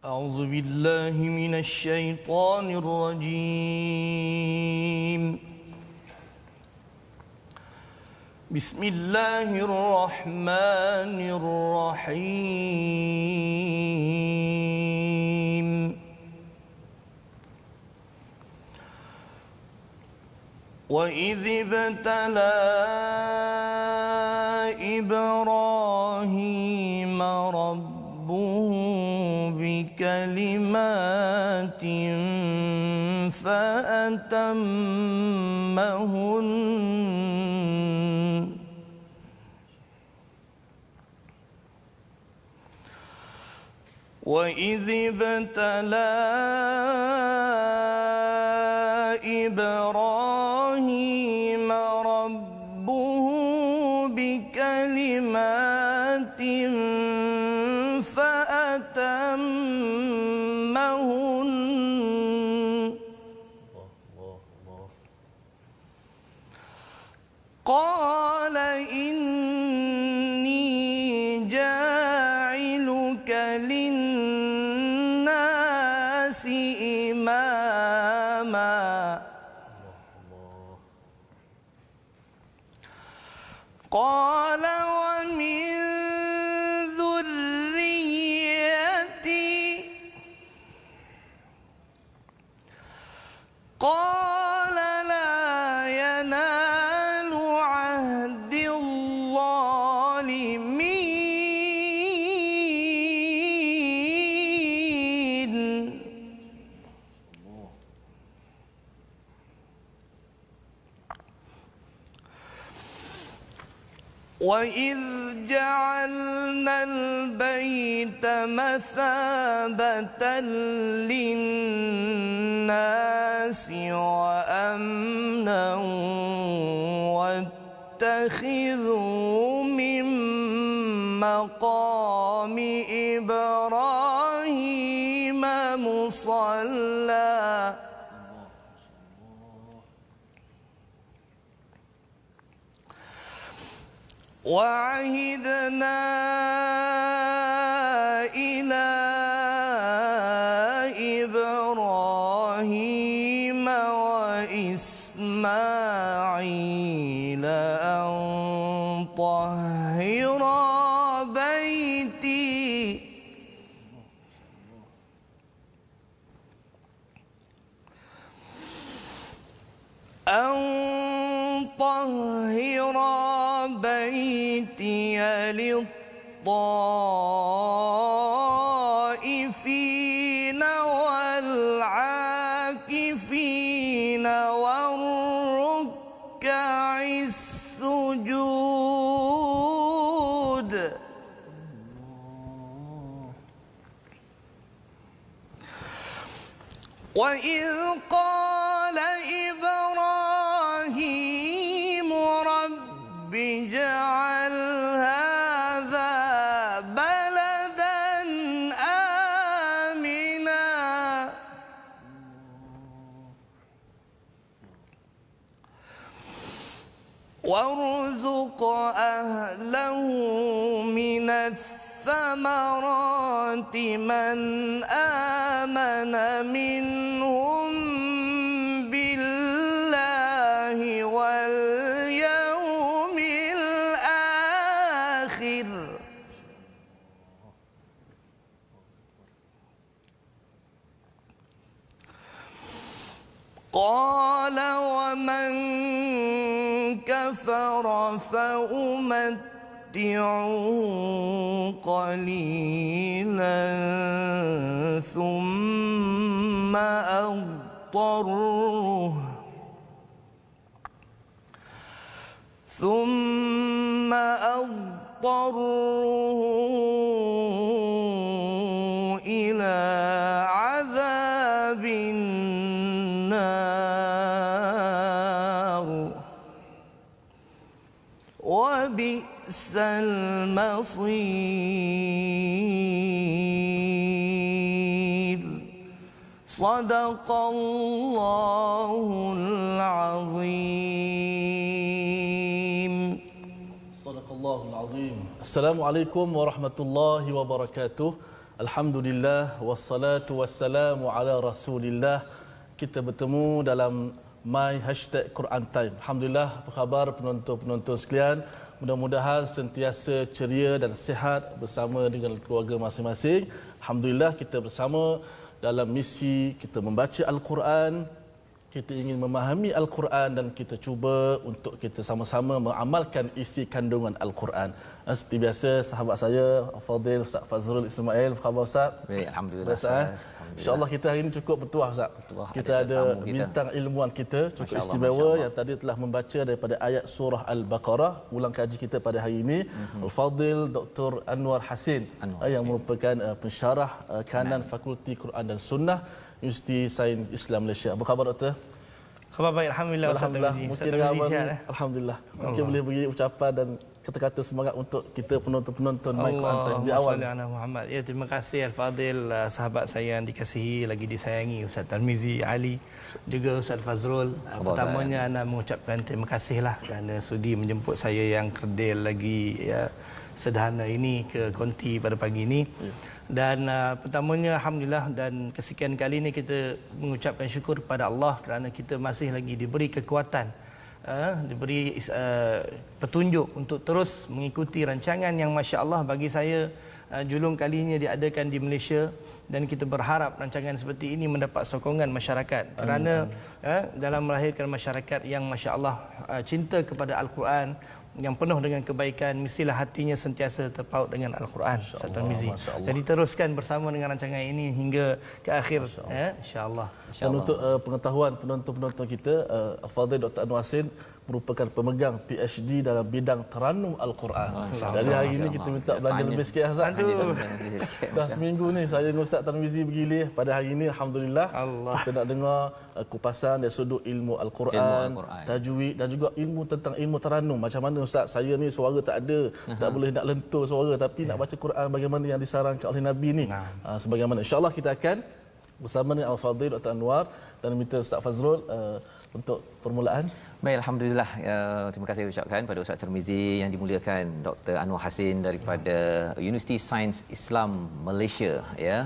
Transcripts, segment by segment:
أعوذ بالله من الشيطان الرجيم. بسم الله الرحمن الرحيم. وإذ ابتلى إبراهيم ربه بكلمات فأتمهن وإذ ابتلى إبراهيم ربه بكلمات فأتمهن قال إني جاعلك للناس إماما قال ومن ذريتي قال لا ينال عهد الظالمين وإذ جعلنا البيت مثابة للناس وأمنا واتخذوا من مقام إبراهيم مصلى وعهدنا إلى إبراهيم وإسماعيل أن طهرا بيتي للطائفين والعاكفين والركع السجود وإذ قال إبراهيم رب اجعل هذا بلدا آمنا وارزق أهله من الثمرات من آمن منهم بالله واليوم الآخر قال ومن كفر فأمتعه قليلا ثم أضطره إلى عذاب النار وبئس المصير صدق الله العظيم. Sadaqallahul Azim. Assalamualaikum warahmatullahi wabarakatuh. Alhamdulillah wassalatu wassalamu ala Rasulillah. Kita bertemu dalam My Hashtag Quran Time. Alhamdulillah, apa khabar penonton-penonton sekalian? Mudah-mudahan sentiasa ceria dan sihat bersama dengan keluarga masing-masing. Alhamdulillah, kita bersama dalam misi kita membaca Al-Quran. Kita ingin memahami Al-Quran dan kita cuba untuk kita sama-sama mengamalkan isi kandungan Al-Quran. Seperti biasa, sahabat saya Fadil Ustaz Fazrul Ismail. Apa khabar Ustaz? Baik, alhamdulillah. InsyaAllah kita hari ini cukup bertuah Ustaz. Kita ada bintang ilmuwan kita cukup istimewa yang tadi telah membaca daripada ayat surah Al-Baqarah. Ulang kaji kita pada hari ini Al-Fadil Dr. Anwar Hasin yang merupakan pensyarah kanan Fakulti Quran dan Sunnah Universiti Sains Islam Malaysia. Apa khabar Doktor? Khabar baik, alhamdulillah. Alhamdulillah. Mungkin alhamdulillah. Mungkin boleh beri ucapan dan kata-kata semangat untuk kita penonton-penonton My Quran Time di awal. Muhammad. Ya, terima kasih Al-Fadil, sahabat saya yang dikasihi lagi disayangi, Ustaz Tarmizi Ali, juga Ustaz Fazrul. Pertamanya ana mengucapkan terima kasihlah kerana sudi menjemput saya yang kerdil lagi ya sederhana ini ke konti pada pagi ini. Dan pertamanya alhamdulillah, dan kesekian kali ini kita mengucapkan syukur kepada Allah kerana kita masih lagi diberi kekuatan, diberi petunjuk untuk terus mengikuti rancangan yang masya-Allah bagi saya julung kalinya diadakan di Malaysia, dan kita berharap rancangan seperti ini mendapat sokongan masyarakat kerana dalam melahirkan masyarakat yang masya-Allah cinta kepada Al-Quran, yang penuh dengan kebaikan, mestilah hatinya sentiasa terpaut dengan Al-Quran. Ustaz Tarmizi. Jadi teruskan bersama dengan rancangan ini hingga ke akhir, insya-Allah. Dan untuk pengetahuan penonton-penonton kita, Fadil Dr. Anwar Hasin merupakan pemegang PhD dalam bidang Teranum Al-Quran. Jadi hari ini kita minta belanja lebih sikit Ustaz. Dah seminggu ni saya dengan Ustaz Tarmizi bergilir. Pada hari ini alhamdulillah kita nak dengar kupasan dari sudut ilmu Al-Quran, tajwid dan juga ilmu tentang ilmu teranum. Macam mana Ustaz, saya ni suara tak ada, tak boleh nak lentur suara, tapi nak baca Quran bagaimana yang disarankan oleh Nabi ni. Sebagaimana insya-Allah kita akan bersama dengan Al-Fadhil Dr. Anwar dan minta Ustaz Fazrul untuk permulaan. Baik, alhamdulillah. Terima kasih ucapkan pada Ustaz Tarmizi yang dimuliakan Dr. Anwar Hasin daripada Universiti Sains Islam Malaysia ya,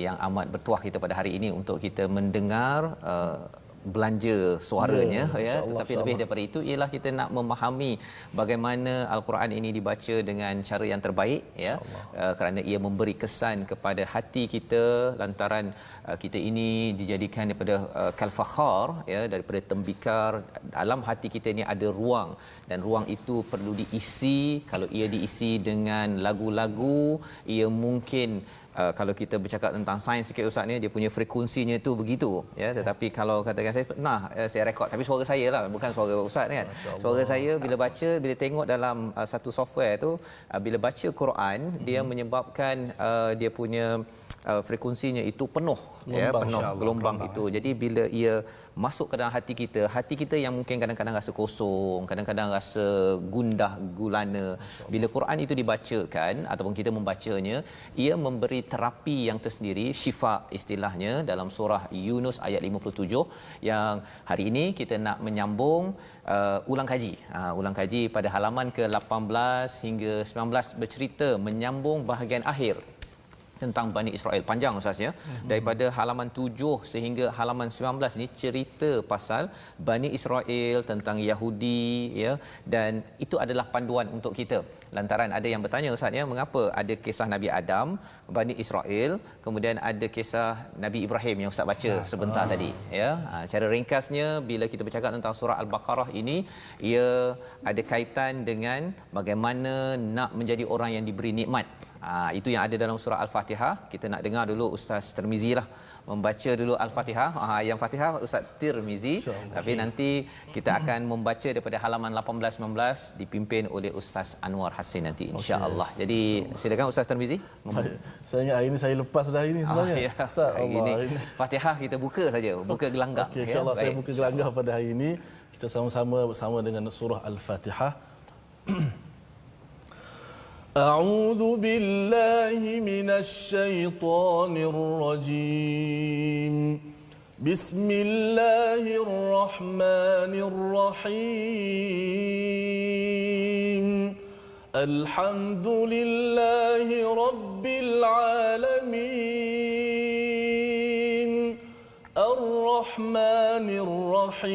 yang amat bertuah kita pada hari ini untuk kita mendengar belanja suaranya ya, tetapi lebih daripada itu ialah kita nak memahami bagaimana Al-Quran ini dibaca dengan cara yang terbaik ya, kerana ia memberi kesan kepada hati kita lantaran kita ini dijadikan daripada kalfakhar ya, daripada tembikar. Dalam hati kita ini ada ruang, dan ruang itu perlu diisi. Kalau ia diisi dengan lagu-lagu, ia mungkin kalau kita bercakap tentang sains sikit Ustaz ni, dia punya frekuensinya tu begitu ya, tetapi kalau katakan saya pernah saya rekod, tapi suara saya lah, bukan suara Ustaz kan. Suara saya bila baca, bila tengok dalam satu software tu, bila baca Quran dia menyebabkan dia punya frekuensinya itu penuh ya, penuh gelombang itu. Jadi bila ia masuk ke dalam hati kita yang mungkin kadang-kadang rasa kosong, kadang-kadang rasa gundah gulana, bila Quran itu dibacakan ataupun kita membacanya, ia memberi terapi yang tersendiri, syifa istilahnya, dalam surah Yunus ayat 57 yang hari ini kita nak menyambung ulang kaji. Ulang kaji pada halaman ke-18 hingga 19 bercerita menyambung bahagian akhir tentang Bani Israel. Panjang Ustaz ya. Daripada halaman 7 sehingga halaman 19 ni cerita pasal Bani Israel, tentang Yahudi ya, dan itu adalah panduan untuk kita. Lantaran ada yang bertanya Ustaz ya, mengapa ada kisah Nabi Adam, Bani Israel, kemudian ada kisah Nabi Ibrahim yang Ustaz baca sebentar tadi ya. Cara ringkasnya, bila kita bercakap tentang surah Al-Baqarah ini, ia ada kaitan dengan bagaimana nak menjadi orang yang diberi nikmat. Itu yang ada dalam surah Al-Fatihah. Kita nak dengar dulu Ustaz Tarmizi lah membaca dulu Al-Fatihah. Yang Fatihah Ustaz Tirmizi, tapi nanti kita akan membaca daripada halaman 18-19 dipimpin oleh Ustaz Anwar Hasin nanti insya-Allah. Jadi silakan Ustaz Tirmizi. Saya ingat hari ini saya lepas dah hari ini sebenarnya. Ustaz, hari ini Fatihah kita buka saja, buka gelanggang. Insya-Allah saya buka gelanggang pada hari ini. Kita sama-sama bersama dengan surah Al-Fatihah. أعوذ بالله من الشيطان الرجيم بسم الله الرحمن الرحيم الحمد لله رب العالمين الرحمن الرحيم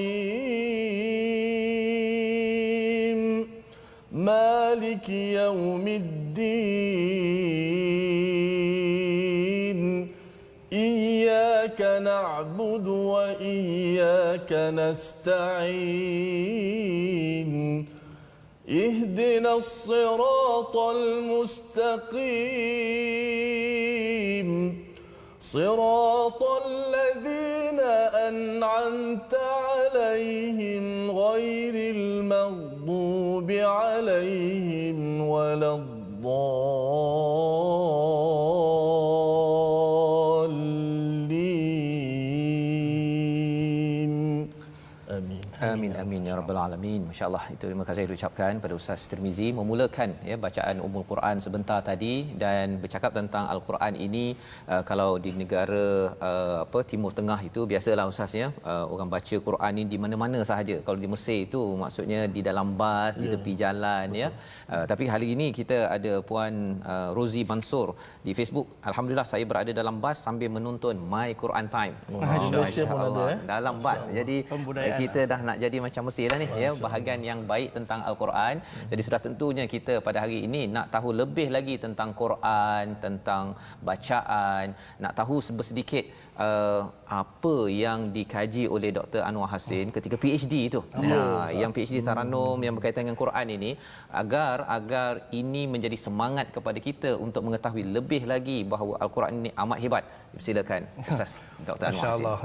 مالك يوم الدين إياك نعبد وإياك نستعين اهدنا الصراط المستقيم صراط الذين أنعمت عليهم غير المغضوب عليهم ولا الضالين آمين. Amin amin ya rabbal alamin. Masya-Allah, itu terima kasih diucapkan pada Ustaz Tirmizi memulakan ya bacaan Ummul Quran sebentar tadi dan bercakap tentang Al-Quran ini. Kalau di negara Timur Tengah itu biasalah Ustaz ya, orang baca Quran ini di mana-mana sahaja. Kalau di Mesir itu maksudnya di dalam bas, di tepi jalan. Betul. Ya. Tapi hari ini kita ada Puan Rozi Mansur di Facebook. Alhamdulillah saya berada dalam bas sambil menonton My Quran Time. Masya-Allah. Dalam bas. Jadi kita dah nak jadi macam Mesir dah ni ya, bahagian yang baik tentang Al-Quran. Jadi sudah tentunya kita pada hari ini nak tahu lebih lagi tentang Quran, tentang bacaan, nak tahu sedikit apa yang dikaji oleh Dr. Anwar Hassin ketika PhD itu. Yang PhD Tarannum yang berkaitan dengan Quran ini, agar ini menjadi semangat kepada kita untuk mengetahui lebih lagi bahawa Al-Quran ini amat hebat. Silakan Ustaz Dr. Anwar Hassin. Masya-Allah.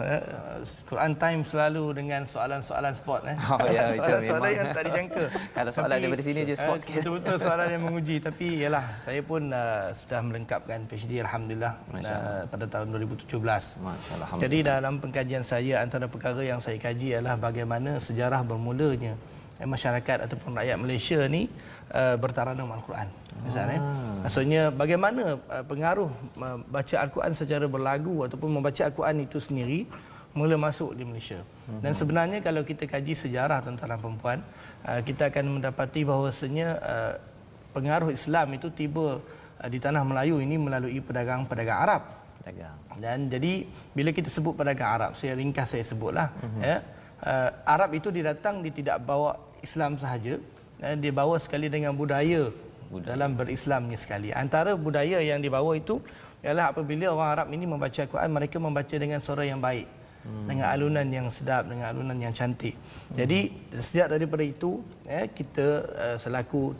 Quran Time selalu dengan soalan-soalan sport soalan-soalan yang tak dijangka. Kalau soalan daripada sini je sport sikit. Betul-betul soalan yang menguji, tapi yalah saya pun sudah melengkapkan PhD alhamdulillah pada tahun 2017. Masya-Allah. Jadi dalam pengkajian saya, antara perkara yang saya kaji adalah bagaimana sejarah bermulanya masyarakat ataupun rakyat Malaysia ni bertaranum Al-Quran. Misalnya, maksudnya bagaimana pengaruh membaca Al-Quran secara berlagu ataupun membaca Al-Quran itu sendiri mula masuk di Malaysia. Dan sebenarnya kalau kita kaji sejarah tuan-tuan dan puan, kita akan mendapati bahawasanya pengaruh Islam itu tiba di tanah Melayu ini melalui pedagang-pedagang Arab. Dan jadi bila kita sebut pedagang Arab, saya ringkas saya sebutlah, Arab itu dia datang, dia tidak bawa Islam sahaja, dia bawa sekali dengan budaya dalam berislamnya sekali. Antara budaya yang dibawa itu ialah apabila orang Arab ini membaca Al-Quran, mereka membaca dengan suara yang baik, dengan alunan yang sedap, dengan alunan yang cantik. Jadi sejak daripada itu kita selaku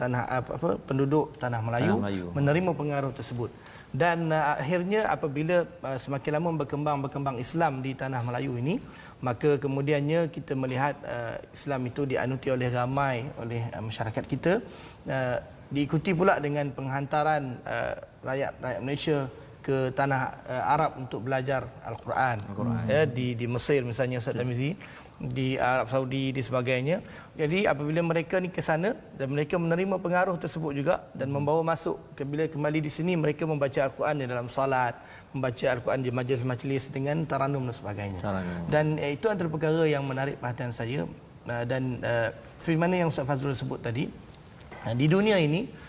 penduduk tanah Melayu menerima pengaruh tersebut. Dan akhirnya apabila semakin lama berkembang Islam di tanah Melayu ini, maka kemudiannya kita melihat Islam itu dianuti oleh ramai oleh masyarakat kita, diikuti pula dengan penghantaran rakyat Malaysia ke tanah Arab untuk belajar Al-Quran. Di Mesir misalnya Ustaz Tamizi, di Arab Saudi di sebagainya. Jadi apabila mereka ni ke sana dan mereka menerima pengaruh tersebut juga dan membawa masuk, bila kembali di sini mereka membaca Al-Quran di dalam solat, membaca Al-Quran di majlis-majlis dengan taranum dan sebagainya. Dan itu antara perkara yang menarik perhatian saya. Dan seperti mana yang Ustaz Fazrul sebut tadi, di dunia ini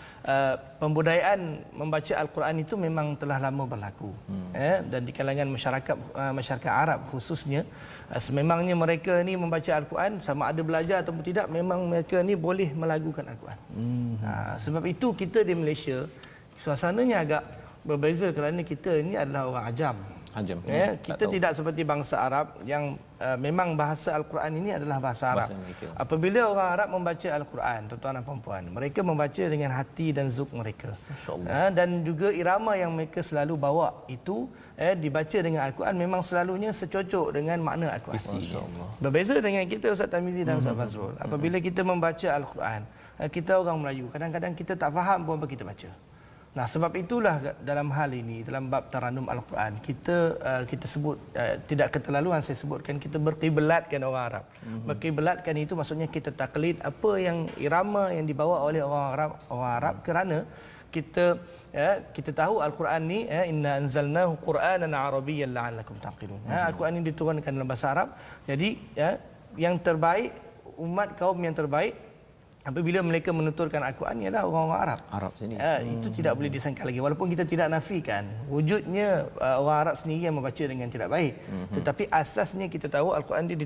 pembudayaan membaca Al-Quran itu memang telah lama berlaku. Dan di kalangan masyarakat Arab khususnya, sememangnya mereka ni membaca Al-Quran, sama ada belajar ataupun tidak, memang mereka ni boleh melagukan Al-Quran. Sebab itu kita di Malaysia suasananya agak berbeza kerana kita ini adalah orang ajam. Kita tidak seperti bangsa Arab yang memang bahasa Al-Quran ini adalah bahasa Arab. Apabila orang Arab membaca Al-Quran, tuan-tuan dan puan-puan, mereka membaca dengan hati dan zuk mereka. Dan juga irama yang mereka selalu bawa itu dibaca dengan Al-Quran memang selalunya secocok dengan makna Al-Quran. Berbeza dengan kita Ustaz Tamizi dan Ustaz Fazrul. Apabila kita membaca Al-Quran, kita orang Melayu, kadang-kadang kita tak faham pun apa kita baca. Nah, sebab itulah dalam hal ini, dalam bab taranum Al-Quran, kita sebut, tidak keterlaluan saya sebutkan, kita berkiblatkan orang Arab. Berkiblatkan itu maksudnya kita taklid apa yang irama yang dibawa oleh orang Arab kerana kita tahu Al-Quran ni inna anzalnahu Qur'anan Arabiyyan la'allakum taqilun. Al-Quran ini diturunkan dalam bahasa Arab. Jadi yang terbaik, umat kaum yang terbaik apabila mereka menuturkan Al-Quran ialah orang-orang Arab. Arab sini. Itu tidak boleh disangka lagi. Walaupun kita tidak nafikan wujudnya orang Arab sendiri yang membaca dengan tidak baik. Tetapi asasnya kita tahu Al-Quran dia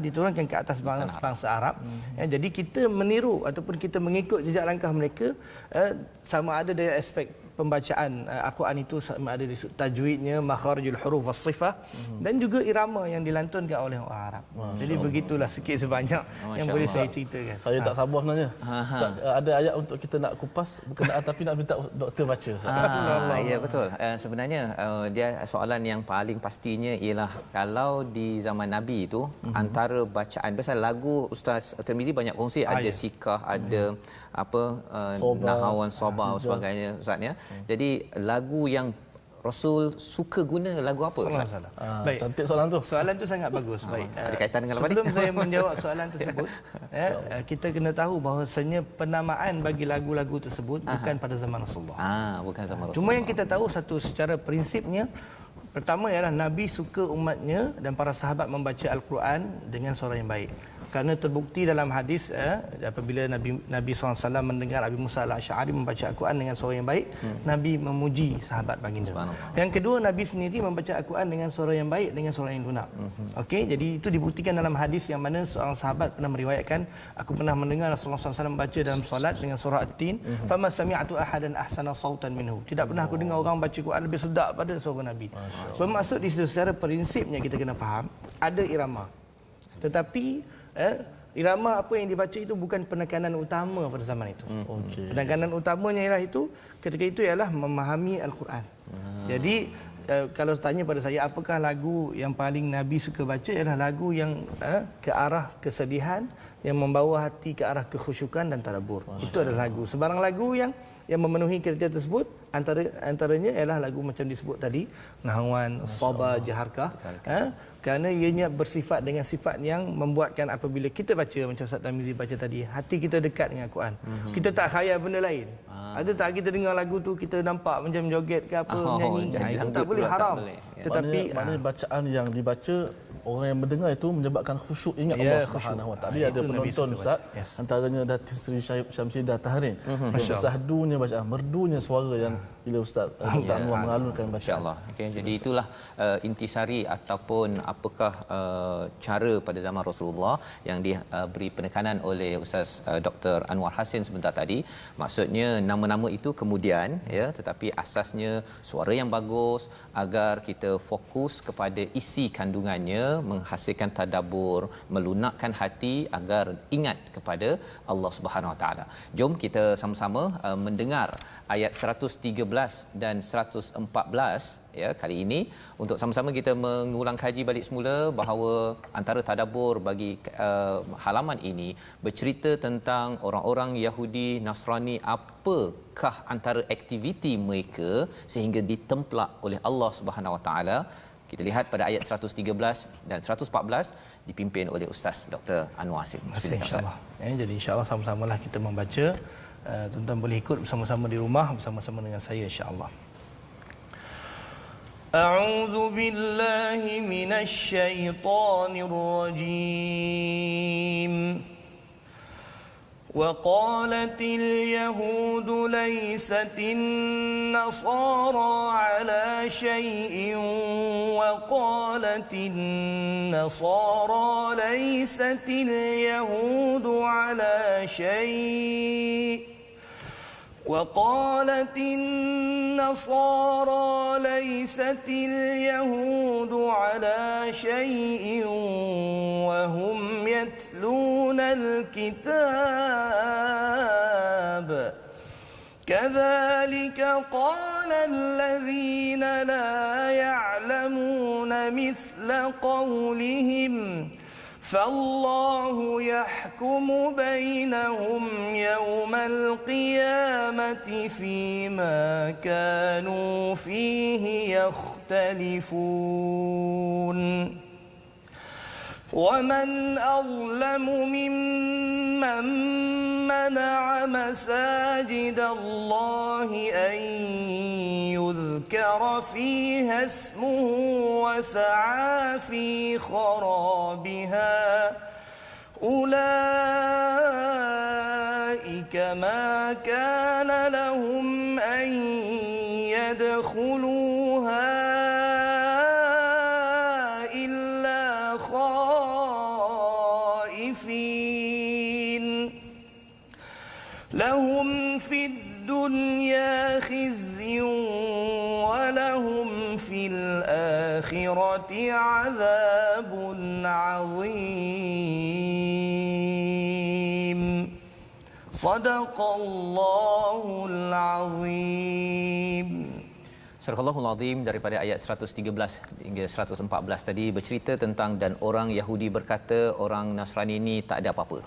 diturunkan ke atas bangsa Arab. Jadi kita meniru ataupun kita mengikut jejak langkah mereka, sama ada dari aspek pembacaan Al-Quran itu, sama ada di tajwidnya, makharijul huruf was-sifah, dan juga irama yang dilantunkan oleh orang Arab. Jadi begitulah sikit sebanyak yang boleh saya ceritakan. Saya tak sabar sebenarnya. Ada ayat untuk kita nak kupas berkenaan tapi nak minta doktor baca. Ya betul. Sebenarnya dia soalan yang paling pastinya ialah kalau di zaman Nabi itu antara bacaan, biasa lagu Ustaz Tirmizi banyak kongsi, ada sikah, ada nahawan, soba sebagainya Ustaz ya. Jadi lagu yang Rasul suka guna lagu apa Ustaz? Baik. Cantik soalan tu. Soalan tu sangat bagus. Baik. Ada kaitan dengan apa ni? Sebelum saya menjawab soalan tersebut, kita kena tahu bahawasanya penamaan bagi lagu-lagu tersebut bukan pada zaman Rasulullah. Bukan zaman Rasulullah. Cuma yang kita tahu satu secara prinsipnya, pertama ialah Nabi suka umatnya dan para sahabat membaca Al-Quran dengan suara yang baik. Kerana terbukti dalam hadis apabila Nabi SAW mendengar Abi Musa al-Asy'ari membaca Al-Quran dengan suara yang baik, Nabi memuji sahabat baginda. Yang kedua, Nabi sendiri membaca Al-Quran dengan suara yang baik, dengan suara yang lunak. Okey, jadi itu dibuktikan dalam hadis yang mana seorang sahabat pernah meriwayatkan, aku pernah mendengar Rasulullah SAW membaca dalam solat dengan surah At-Tin, fama sami'tu ahadan ahsana sautan minhu. Tidak pernah aku dengar orang baca Quran lebih sedap pada suara Nabi. So maksud di situ secara prinsipnya kita kena faham ada irama. Tetapi irama apa yang dibaca itu bukan penekanan utama pada zaman itu. Penekanan utamanya ialah itu ketika itu ialah memahami Al-Quran. Jadi kalau tanya pada saya apakah lagu yang paling Nabi suka baca, ialah lagu yang ke arah kesedihan, yang membawa hati ke arah kekhusyukan dan tadabbur. Itu adalah lagu. Sebarang lagu yang memenuhi kriteria tersebut, antaranya ialah lagu macam disebut tadi, nahawan, soba, jaharkah, kerana ianya bersifat dengan sifat yang membuatkan apabila kita baca macam Ustaz Tirmizi baca tadi, hati kita dekat dengan Al-Quran. Kita tak khayal benda lain. Ada tak kita dengar lagu tu kita nampak macam joget ke apa, menyanyi, itu tak boleh, haram. Tetapi maknanya bacaan yang dibaca, orang yang mendengar itu menyebabkan khusyuk, ingat Allah Subhanahu Wa Taala. Ada penonton Ustaz, antaranya Datin Seri Syamsidah Tahrin. Sahdunya bacaan, merdunya suara yang bila Ustaz Dr. Anwar mengalunkan bacaan. Insya-Allah. Okay, jadi itulah intisari ataupun apakah cara pada zaman Rasulullah yang diberi penekanan oleh Ustaz Dr. Anwar Hasin sebentar tadi. Maksudnya nama-nama itu kemudian ya, tetapi asasnya suara yang bagus agar kita fokus kepada isi kandungannya, menghasilkan tadabbur, melunakkan hati agar ingat kepada Allah Subhanahu Wa Taala. Jom kita sama-sama mendengar ayat 113 dan 114 ya kali ini untuk sama-sama kita mengulang kaji balik semula bahawa antara tadabbur bagi halaman ini bercerita tentang orang-orang Yahudi Nasrani, apakah antara aktiviti mereka sehingga ditemplak oleh Allah Subhanahu Wa Taala. Kita lihat pada ayat 113 dan 114 dipimpin oleh Ustaz Dr. Anwar Hasin. Insya-Allah. Jadi insya-Allah sama-samalah kita membaca. Tuan-tuan boleh ikut bersama-sama di rumah bersama-sama dengan saya insya-Allah. A'udzu billahi minasy syaithanir rajim. وقالت اليهود ليست النصارى على شيء وقالت النصارى ليست اليهود على شيء وقالت النصارى ليست اليهود على شيء وهم يتلون الكتاب كذلك قال الذين لا يعلمون مثل قولهم فالله يحكم بينهم يوم القيامة فيما كانوا فيه يختلفون ومن أظلم ممن منع مساجد الله أن يذكر فيها اسمه وسعى في خرابها أولئك كما كان لهم أن يدخلوها إلا خائفين لهم في الدنيا خزي ولهم في الآخرة عذاب عظيم صدق الله العظيم. Surah Al-Allahul Azim daripada ayat 113 hingga 114 tadi bercerita tentang dan orang Yahudi berkata orang Nasrani ini tak ada apa-apa.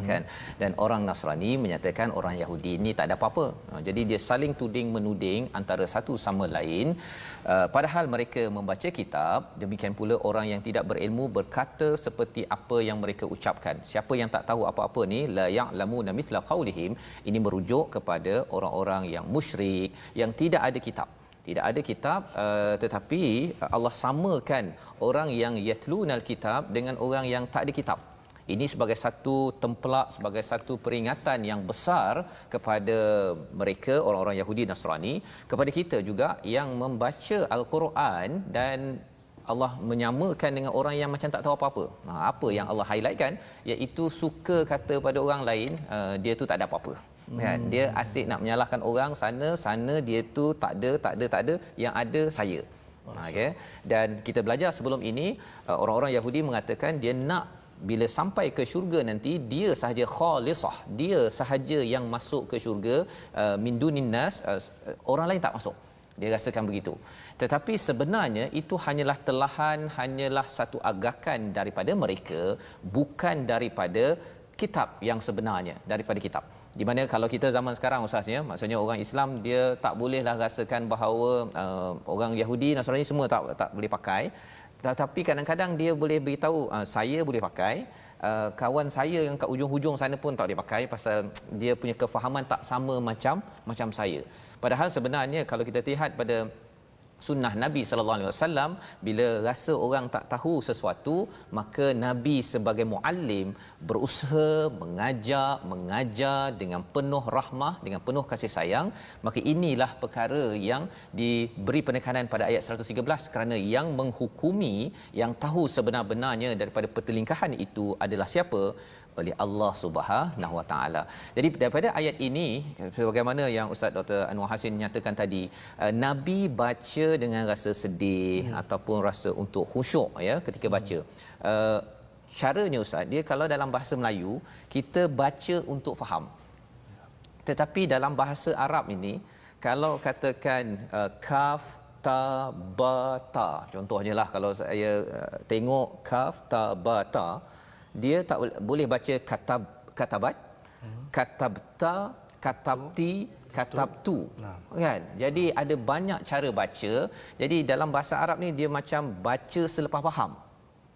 Kan? Dan orang Nasrani menyatakan orang Yahudi ini tak ada apa-apa. Jadi dia saling tuding menuding antara satu sama lain, padahal mereka membaca kitab. Demikian pula orang yang tidak berilmu berkata seperti apa yang mereka ucapkan. Siapa yang tak tahu apa-apa ni la ya'lamuna mithla qaulihim, ini merujuk kepada orang-orang yang musyrik yang tidak ada kitab. Tidak ada kitab, tetapi Allah samakan orang yang yatlunal kitab dengan orang yang tak ada kitab. Ini sebagai satu templak, sebagai satu peringatan yang besar kepada mereka orang-orang Yahudi Nasrani, kepada kita juga yang membaca Al-Quran, dan Allah menyamakan dengan orang yang macam tak tahu apa-apa. Apa yang Allah highlightkan iaitu suka kata pada orang lain dia tu tak ada apa-apa. Kan, dia asyik nak menyalahkan orang sana dia tu tak ada, yang ada saya. Okay. Dan kita belajar sebelum ini orang-orang Yahudi mengatakan dia nak bila sampai ke syurga nanti dia sahaja khalisah, dia sahaja yang masuk ke syurga, min dunin nas, orang lain tak masuk. Dia rasakan begitu. Tetapi sebenarnya itu hanyalah telahan, hanyalah satu agakan daripada mereka, bukan daripada kitab yang sebenarnya, daripada kitab. Di mana kalau kita zaman sekarang ustaznya, maksudnya orang Islam dia tak bolehlah rasakan bahawa orang Yahudi Nasrani semua tak boleh pakai. Tetapi kadang-kadang dia boleh beritahu saya boleh pakai, kawan saya yang kat hujung-hujung sana pun tak boleh pakai pasal dia punya kefahaman tak sama macam saya. Padahal sebenarnya kalau kita lihat pada sunnah Nabi sallallahu alaihi wasallam, bila rasa orang tak tahu sesuatu, maka Nabi sebagai muallim berusaha mengajar dengan penuh rahmah, dengan penuh kasih sayang. Maka inilah perkara yang diberi penekanan pada ayat 113, kerana yang menghukumi, yang tahu sebenar-benarnya daripada pertelingkahan itu adalah siapa? Oleh Allah Subhanahu Wa Taala. Jadi daripada ayat ini, sebagaimana yang Ustaz Dr. Anwar Hassin nyatakan tadi, Nabi baca dengan rasa sedih ataupun rasa untuk khusyuk ya ketika baca. Caranya Ustaz, dia kalau dalam bahasa Melayu kita baca untuk faham. Tetapi dalam bahasa Arab ini, kalau katakan kaf ta ba ta, contohnya lah kalau saya tengok kaf ta ba ta, dia tak boleh baca katabat, katabta, katabti, katabtu. Kan? Jadi ada banyak cara baca. Jadi dalam bahasa Arab ni dia macam baca selepas faham.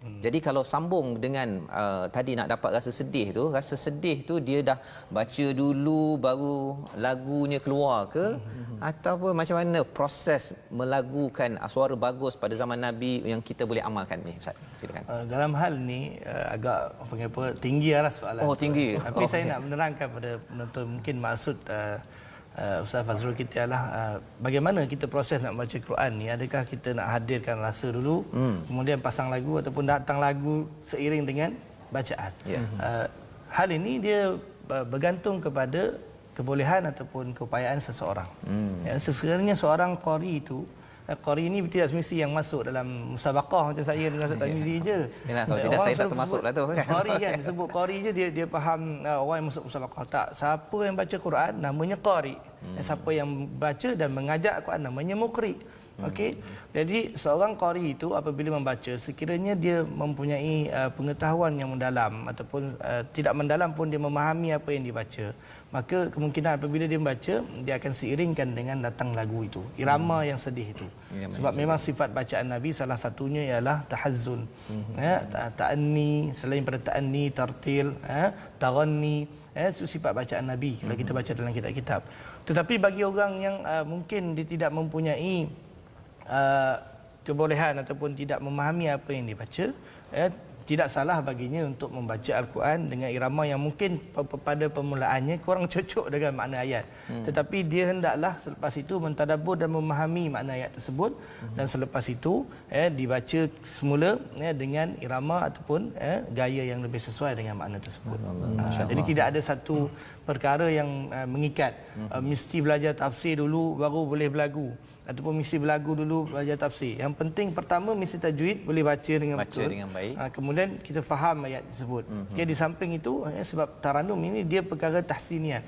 Jadi kalau sambung dengan tadi nak dapat rasa sedih tu dia dah baca dulu baru lagunya keluar ke, ataupun macam mana proses melagukan suara bagus pada zaman Nabi yang kita boleh amalkan ni Ustaz? Silakan. Dalam hal ni agak apa tinggi lah soalan. Oh, tinggi. Tapi saya nak menerangkan pada penonton, mungkin maksud Ustaz Fazrul kita adalah bagaimana kita proses nak baca Quran ni. Adakah kita nak hadirkan rasa dulu, kemudian pasang lagu, ataupun datang lagu seiring dengan bacaan. Hal ini dia bergantung kepada kebolehan ataupun keupayaan seseorang. Sekiranya seorang qari itu, qari ini tidak semesti yang masuk dalam musabaqah macam saya dengan Ustaz Tarmizi je. Yalah, kalau tidak saya tak termasuklah tu kan. Qari kan, disebut qari je dia faham orang yang masuk musabaqah. Tak, siapa yang baca Quran namanya qari. Siapa yang baca dan mengajar Quran namanya muqri. Okey. Jadi seorang qari itu apabila membaca, sekiranya dia mempunyai pengetahuan yang mendalam ataupun tidak mendalam pun dia memahami apa yang dibaca, maka kemungkinan apabila dia membaca, dia akan seiringkan dengan datang lagu itu, irama yang sedih itu. Sebab memang sifat bacaan Nabi salah satunya ialah tahazzun. Ta'anni, selain pada ta'anni, tartil, taghanni, itu sifat bacaan Nabi kalau kita baca dalam kitab-kitab. Tetapi bagi orang yang mungkin dia tidak mempunyai kebolehan ataupun tidak memahami apa yang dibaca, tidak salah baginya untuk membaca Al-Quran dengan irama yang mungkin pada permulaannya kurang cocok dengan makna ayat. Tetapi dia hendaklah selepas itu mentadabbur dan memahami makna ayat tersebut, dan selepas itu dibaca semula dengan irama ataupun gaya yang lebih sesuai dengan makna tersebut. Jadi tidak ada satu perkara yang mengikat. Mesti belajar tafsir dulu baru boleh berlagu, ataupun mesti berlagu dulu belajar tafsir. Yang penting pertama mesti tajwid, boleh baca dengan betul. Dengan baik. Kemudian kita faham ayat tersebut. Okay, di samping itu sebab taranum ini dia perkara tahsiniat.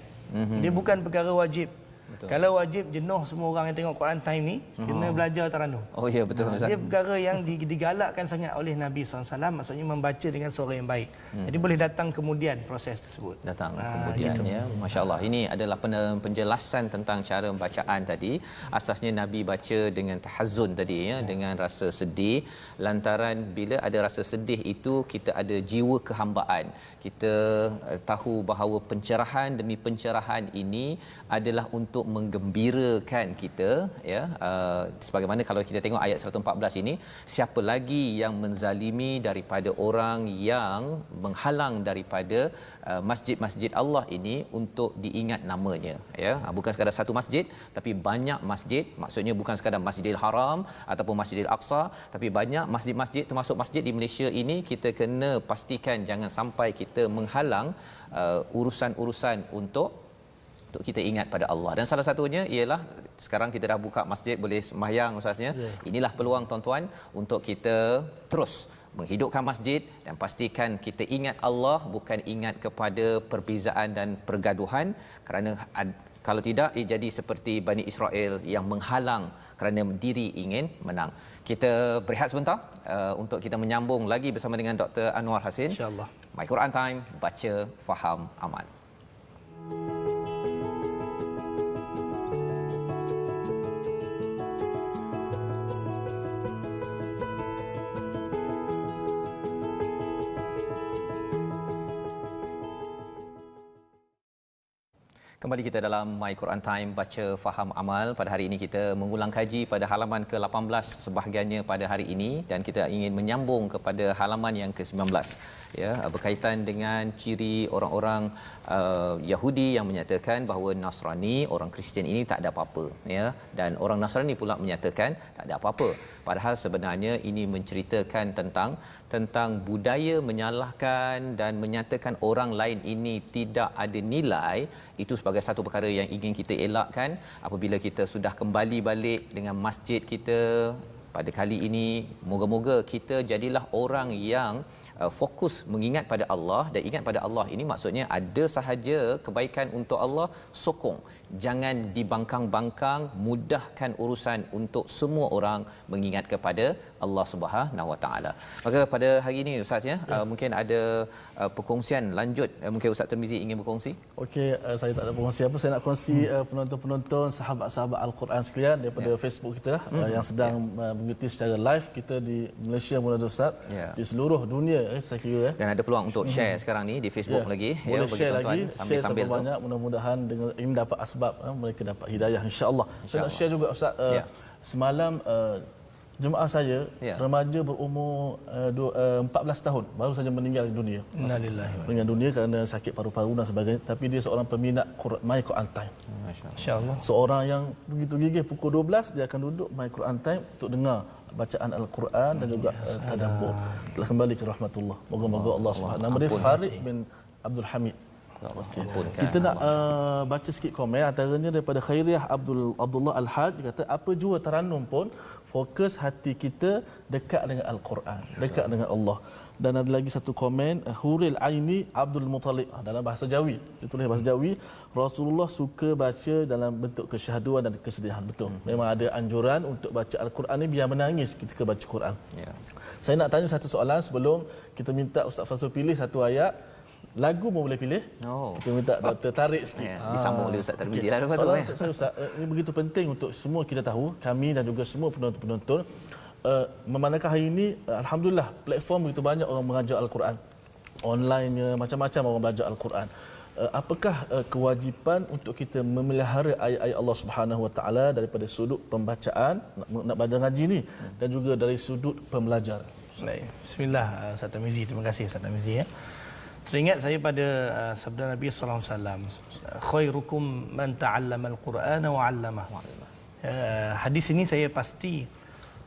Dia bukan perkara wajib. Betul. Kalau wajib jenuh semua orang yang tengok Quran time ni kena belajar taranum. Oh ya, betul. Dia perkara yang digalakkan sangat oleh Nabi SAW, maksudnya membaca dengan suara yang baik. Jadi boleh datang kemudian proses tersebut. Datang kemudian gitu. Ya. Masya-Allah. Ini adalah penjelasan tentang cara bacaan tadi. Asasnya Nabi baca dengan tahazzun tadi ya, dengan rasa sedih. Lantaran bila ada rasa sedih itu kita ada jiwa kehambaan. Kita tahu bahawa pencerahan demi pencerahan ini adalah untuk menggembirakan kita ya, sebagaimana kalau kita tengok ayat 114 ini, siapa lagi yang menzalimi daripada orang yang menghalang daripada masjid-masjid Allah ini untuk diingat namanya ya. Bukan sekadar satu masjid tapi banyak masjid, maksudnya bukan sekadar Masjidil Haram ataupun Masjidil Aqsa, tapi banyak masjid-masjid, termasuk masjid di Malaysia ini kita kena pastikan jangan sampai kita menghalang urusan-urusan untuk kita ingat pada Allah. Dan salah satunya ialah sekarang kita dah buka masjid, boleh sembahyang ustaznya. Inilah peluang tuan-tuan untuk kita terus menghidupkan masjid dan pastikan kita ingat Allah, bukan ingat kepada perbezaan dan pergaduhan, kerana kalau tidak ia jadi seperti Bani Israel yang menghalang kerana diri ingin menang. Kita berehat sebentar untuk kita menyambung lagi bersama dengan Dr. Anwar Hassin. InsyaAllah. My Quran Time, baca, faham, amal. Kembali kita dalam My Quran Time, baca, faham, amal. Pada hari ini kita mengulang kaji pada halaman ke-18 sebahagiannya pada hari ini, dan kita ingin menyambung kepada halaman yang ke-19 ya, berkaitan dengan ciri orang-orang Yahudi yang menyatakan bahawa Nasrani, orang Kristian ini tak ada apa-apa ya, dan orang Nasrani pula menyatakan tak ada apa-apa. Padahal sebenarnya ini menceritakan tentang budaya menyalahkan dan menyatakan orang lain ini tidak ada nilai. Itu sebagai satu perkara yang ingin kita elakkan apabila kita sudah kembali balik dengan masjid kita pada kali ini. Moga-moga kita jadilah orang yang fokus mengingat pada Allah, dan ingat pada Allah ini maksudnya ada sahaja kebaikan untuk Allah, sokong, jangan dibangkang-bangkang, mudahkan urusan untuk semua orang mengingat kepada Allah Subhanahu Wa Taala. Maka pada hari ini ustaz ya, mungkin ada perkongsian lanjut, mungkin Ustaz Tirmizi ingin berkongsi. Okey, saya tak ada berkongsi apa, saya nak kongsi penonton-penonton, sahabat-sahabat Al-Quran sekalian daripada Facebook kita yang sedang mengikuti secara live kita di Malaysia Mulia Ustaz, di seluruh dunia saya kira dan ada peluang untuk share sekarang ni di Facebook lagi boleh bagi share tuan-tuan lagi, sambil banyak, mudah-mudahan dengan ini dapat asbab mereka dapat hidayah insya-Allah. Saya nak share juga Ustaz, semalam jemaah saya remaja berumur 14 tahun baru saja meninggal dunia. Innalillahi meninggal dunia kerana sakit paru-paru dan sebagainya, tapi dia seorang peminat My Quran Time. Insya-Allah. Seorang yang begitu gigih, pukul 12 dia akan duduk My Quran Time untuk dengar bacaan Al-Quran dan juga tadabbur. Telah kembali ke rahmatullah. Moga-moga Allah Subhanahu. Nama dia Farid bin Abdul Hamid. Kita nak baca sikit komen, antaranya daripada Khairiah Abdullah Al-Haj, kata apa jua taranum pun fokus hati kita dekat dengan Al-Quran, dekat dengan Allah. Dan ada lagi satu komen, Huril Aini Abdul Muttalib, dalam bahasa Jawi, dia tulis bahasa Jawi, Rasulullah suka baca dalam bentuk kesyahduan dan kesedihan. Betul, memang ada anjuran untuk baca Al-Quran ni biar menangis ketika baca Quran. Saya nak tanya satu soalan sebelum kita minta Ustaz Fazrul pilih satu ayat. Lagu pun boleh pilih. Kita minta Dr. tarik sikit. Disambung oleh Ustaz Tirmizi lah. Soalan Ustaz, ini begitu penting untuk semua kita tahu, kami dan juga semua penonton-penonton. Memandangkan hari ini, alhamdulillah, platform begitu banyak orang mengajar Al-Quran. Online-nya, macam-macam orang belajar Al-Quran. Apakah kewajipan untuk kita memelihara ayat-ayat Allah Subhanahu Wa Taala daripada sudut pembacaan, nak belajar ngaji ni, dan juga dari sudut pembelajaran? Baik. Bismillah, Ustaz Tarmizi. Terima kasih Ustaz Tarmizi ya. Teringat saya pada sabda Nabi sallallahu alaihi wasallam, khairukum man ta'allama al-Qur'ana wa 'allamahu. Hadis ini saya pasti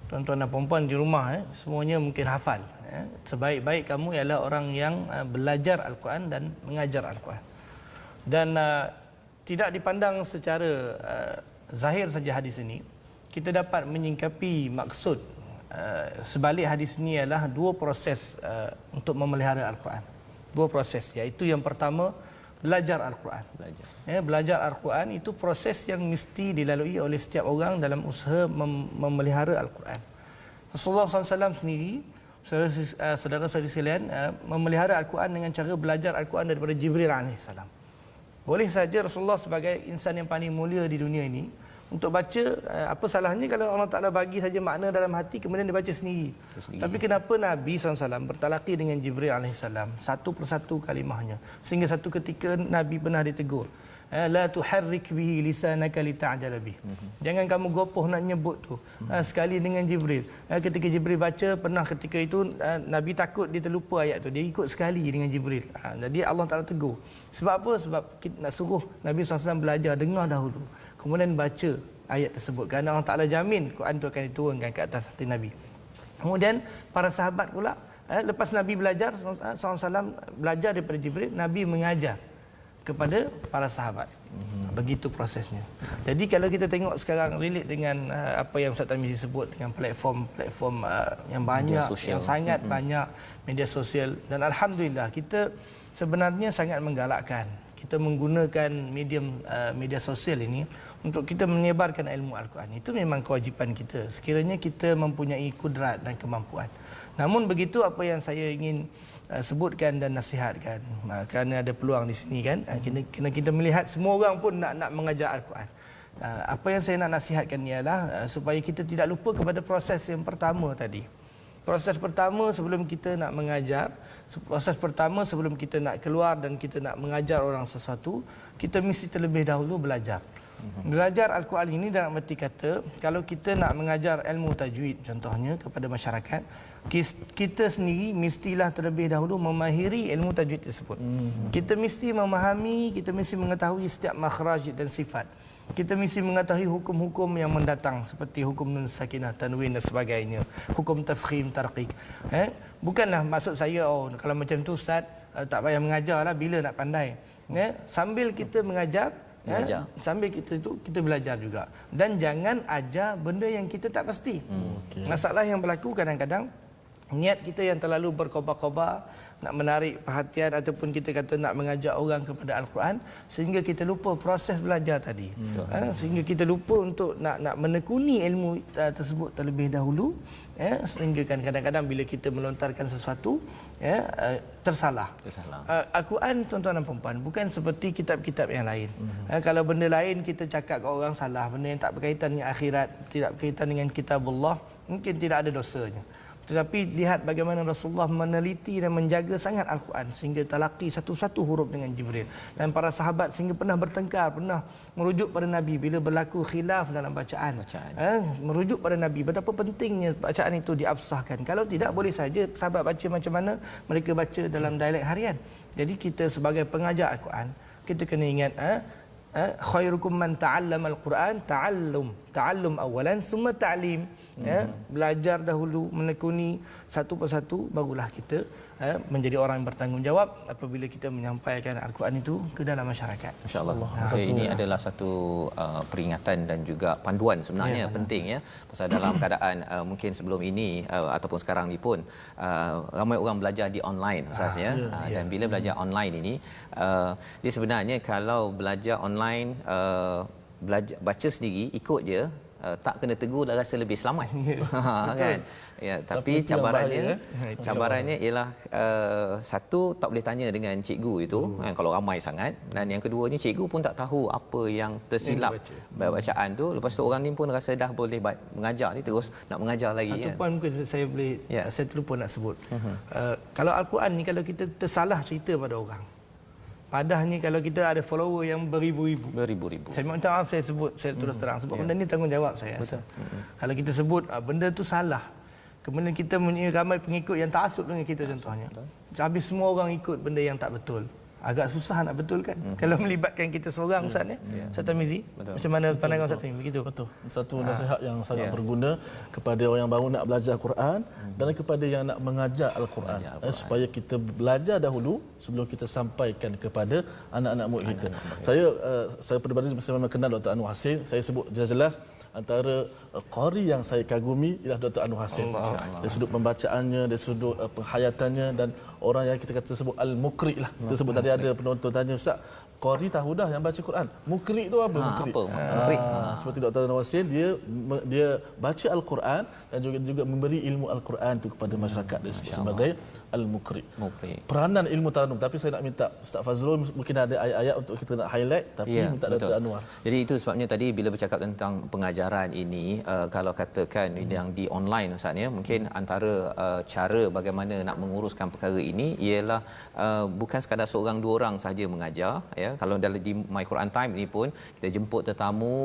tuan-tuan dan puan-puan di rumah semuanya mungkin hafal. Sebaik-baik kamu ialah orang yang belajar Al-Quran dan mengajar Al-Quran. Dan tidak dipandang secara zahir saja hadis ini, kita dapat menyingkapi maksud sebalik hadis ini ialah dua proses untuk memelihara Al-Quran. Dua proses, iaitu yang pertama belajar Al-Quran. Belajar Al-Quran itu proses yang mesti dilalui oleh setiap orang dalam usaha memelihara Al-Quran. Rasulullah SAW sendiri, saudara-saudari sekalian, memelihara Al-Quran dengan cara belajar Al-Quran daripada Jibril AS. Boleh saja Rasulullah sebagai insan yang paling mulia di dunia ini, untuk baca, apa salahnya kalau Allah Ta'ala bagi saja makna dalam hati kemudian dia baca sendiri. Tapi kenapa Nabi SAW bertalaqi dengan Jibril AS satu persatu kalimahnya, sehingga satu ketika Nabi pernah ditegur, la tuharrik bihi lisanaka lita'jala bih. Jangan kamu gopoh nak nyebut tu. Sekali dengan Jibril. Ketika Jibril baca, pernah ketika itu Nabi takut dia terlupa ayat tu. Dia ikut sekali dengan Jibril. Jadi Allah Ta'ala tegur. Sebab apa? Sebab kita nak suruh Nabi SAW belajar, dengar dahulu, kemudian baca ayat tersebut. Kerana Allah Ta'ala jamin Quran itu akan diturunkan ke atas hati Nabi. Kemudian para sahabat pula, lepas Nabi belajar, SAW belajar daripada Jibril, Nabi mengajar kepada para sahabat. Begitu prosesnya. Jadi kalau kita tengok sekarang relate dengan apa yang Ustaz Tarmizi sebut, dengan platform yang banyak, yang sangat banyak, media sosial, dan alhamdulillah kita sebenarnya sangat menggalakkan kita menggunakan media sosial ini untuk kita menyebarkan ilmu Al-Quran. Itu memang kewajipan kita sekiranya kita mempunyai kudrat dan kemampuan. Namun begitu apa yang saya ingin sebutkan dan nasihatkan, kerana ada peluang di sini kan, kena kita melihat semua orang pun nak mengajar Al-Quran. Apa yang saya nak nasihatkan ialah supaya kita tidak lupa kepada proses yang pertama tadi. Proses pertama sebelum kita nak mengajar, proses pertama sebelum kita nak keluar dan kita nak mengajar orang sesuatu, kita mesti terlebih dahulu belajar. Belajar Al-Quran ini dalam arti kata, kalau kita nak mengajar ilmu tajwid contohnya kepada masyarakat, kita sendiri mestilah terlebih dahulu memahiri ilmu tajwid tersebut. Kita mesti memahami, kita mesti mengetahui setiap makhraj dan sifat. Kita mesti mengetahui hukum-hukum yang mendatang seperti hukum nun sakinah, tanwin dan sebagainya, hukum tafkhim, tarqiq. Bukanlah maksud saya kalau macam tu Ustaz tak payah mengajarlah, bila nak pandai. Sambil kita mengajar, sambil kita belajar juga. Dan jangan ajar benda yang kita tak pasti. Masalah yang berlaku kadang-kadang, niat kita yang terlalu berkobar-kobar, nak menarik perhatian ataupun kita kata nak mengajak orang kepada Al-Quran, sehingga kita lupa proses belajar tadi. Sehingga kita lupa untuk nak menekuni ilmu tersebut terlebih dahulu, sehingga kan kadang-kadang bila kita melontarkan sesuatu tersalah. Al-Quran tuan-tuan dan puan-puan bukan seperti kitab-kitab yang lain. Kalau benda lain kita cakap ke orang salah, benda yang tak berkaitan dengan akhirat, tidak berkaitan dengan kitabullah, mungkin tidak ada dosanya. Tetapi lihat bagaimana Rasulullah meneliti dan menjaga sangat Al-Quran sehingga talaqi satu-satu huruf dengan Jibril. Dan para sahabat sehingga pernah bertengkar, pernah merujuk pada Nabi bila berlaku khilaf dalam bacaan. Merujuk pada Nabi betapa pentingnya bacaan itu diabsahkan. Kalau tidak, boleh saja sahabat baca macam mana mereka baca dalam dialek harian. Jadi kita sebagai pengajar Al-Quran, kita kena ingat khairukum man ta'allama al-Quran, ta'allum awalan summa ta'lim. Belajar dahulu, menekuni satu persatu, barulah kita menjadi orang yang bertanggungjawab apabila kita menyampaikan Al-Quran itu ke dalam masyarakat. Masya-Allah. Ini adalah satu peringatan dan juga panduan sebenarnya penting ya. Pasal dalam keadaan mungkin sebelum ini ataupun sekarang ni pun ramai orang belajar di online Ustaz ya. Dan bila belajar online ini dia sebenarnya kalau belajar online baca sendiri ikut je, tak kena tegur dah rasa lebih selamat. Kan? Ya, tapi cabarannya ialah satu, tak boleh tanya dengan cikgu itu kalau ramai sangat, dan yang keduanya cikgu pun tak tahu apa yang tersilap bacaan tu. Lepas tu orang ni pun rasa dah boleh mengajar ni terus nak mengajar lagi. Satu poin mungkin saya boleh saya terlupa nak sebut. Kalau Al-Quran ni kalau kita tersalah cerita pada orang, padahnya kalau kita ada follower yang beribu-ribu. Saya minta maaf saya sebut, saya terus terang sebab benda ni tanggungjawab saya. Kalau kita sebut benda tu salah, kemudian kita mempunyai ramai pengikut yang taksub dengan kita contohnya. Habis semua orang ikut benda yang tak betul. Agak susah nak betulkan kalau melibatkan kita seorang Ustaz Ustaz Tarmizi. Macam mana pandangan Ustaz Tarmizi begitu? Betul. Satu nasihat yang sangat berguna kepada orang yang baru nak belajar Quran dan kepada yang nak mengajar Al-Quran, supaya kita belajar dahulu sebelum kita sampaikan kepada anak-anak murid kita. Saya peribadi memang kenal Dr. Anwar Hassin. Saya sebut jelas-jelas antara qari yang saya kagumi ialah Dr. Anwar Hassin. Dari sudut pembacaannya, dari sudut penghayatannya, dan orang yang kita kata sebut al-muqri lah. Kita sebut tadi ada penonton tanya, Ustaz, qari tahu dah yang baca Quran. Muqri tu apa? Muqri. Seperti Dr. Anwar Hassin, dia baca Al-Quran dan juga memberi ilmu Al-Quran tu kepada masyarakat, dia sebut sebagai al-muqri. Peranan ilmu taranum. Tapi saya nak minta Ustaz Fazrul, mungkin ada ayat-ayat untuk kita nak highlight, tapi minta Dr. Anwar. Jadi itu sebabnya tadi bila bercakap tentang pengajaran ini, kalau katakan yang di online Ustaz ya, mungkin antara cara bagaimana nak menguruskan perkara ini ialah bukan sekadar seorang dua orang sahaja mengajar ya. Kalau dalam di My Quran Time ini pun kita jemput tetamu,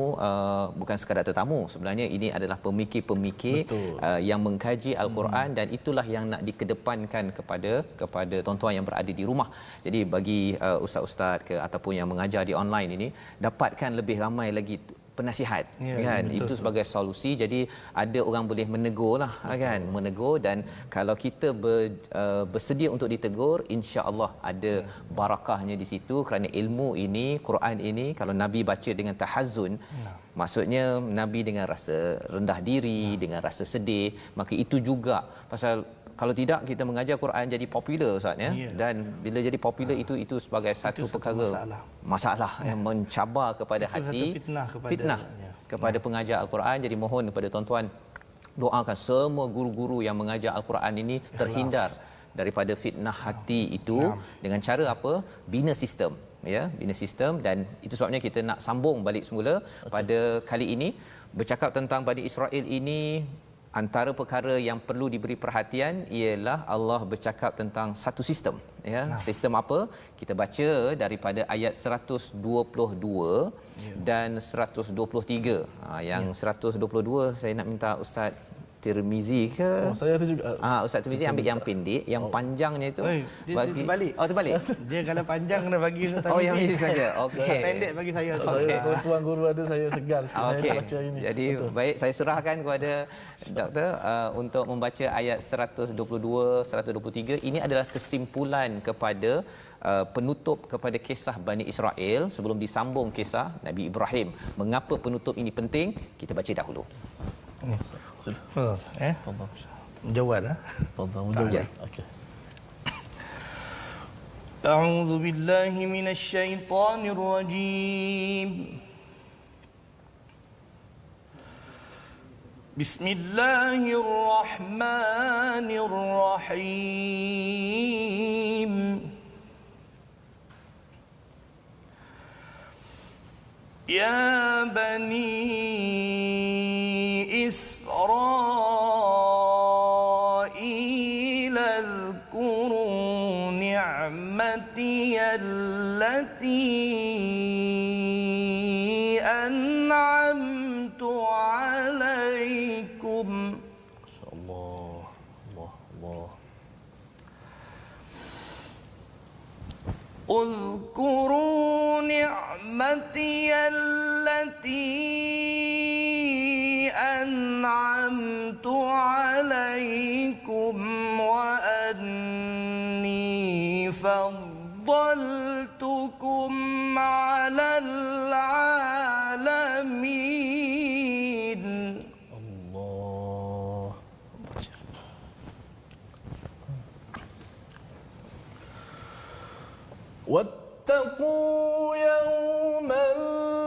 bukan sekadar tetamu, sebenarnya ini adalah pemikir-pemikir yang mengkaji Al-Quran, dan itulah yang nak dikedepankan kepada tuan-tuan yang berada di rumah. Jadi bagi ustaz-ustaz ke ataupun yang mengajar di online ini, dapatkan lebih ramai lagi penasihat kan, itu sebagai solusi. Jadi ada orang boleh menegur lah kan, menegur, dan kalau kita bersedia untuk ditegur, insya-Allah ada barakahnya di situ, kerana ilmu ini, Quran ini kalau Nabi baca dengan tahazzun, maksudnya Nabi dengan rasa rendah diri, dengan rasa sedih, maka itu juga pasal kalau tidak kita mengajar Quran jadi popular Ustaz ya. Dan bila jadi popular itu sebagai satu perkara masalah yang mencabar kepada itu hati, fitnah kepada pengajar Al-Quran. Jadi mohon kepada tuan-tuan, doakan semua guru-guru yang mengajar Al-Quran ini terhindar daripada fitnah hati itu dengan cara apa? Bina sistem ya, bina sistem. Dan itu sebabnya kita nak sambung balik semula pada kali ini bercakap tentang Bani Israel ini. Antara perkara yang perlu diberi perhatian ialah Allah bercakap tentang satu sistem ya. Sistem apa? Kita baca daripada ayat 122 dan 123. Yang 122 saya nak minta Ustaz Tirmizi ke? Saya ada juga. Ustaz Tirmizi ambil yang pendek, yang panjangnya itu bagi terbalik. Terbalik. Dia kalau panjang kena bagi Ustaz. Yang ini saja. Okey. Pendek bagi saya. Tuan guru ada, saya segan sikit saya baca ini. Jadi baik, saya serahkan kepada doktor untuk membaca ayat 122, 123. Ini adalah kesimpulan kepada penutup kepada kisah Bani Israel sebelum disambung kisah Nabi Ibrahim. Mengapa penutup ini penting? Kita baca dahulu. Jawab Jawab. Okey. A'udzu billahi minasyaitonir rajim. Bismillahirrahmanirrahim. Ya bani إسرائيل اذكروا نعمتي التي أنعمت عليكم. الله اذكروا نعمتي التي أنعمت عليكم وأني فضلتكم على العالمين. الله. واتقوا يوما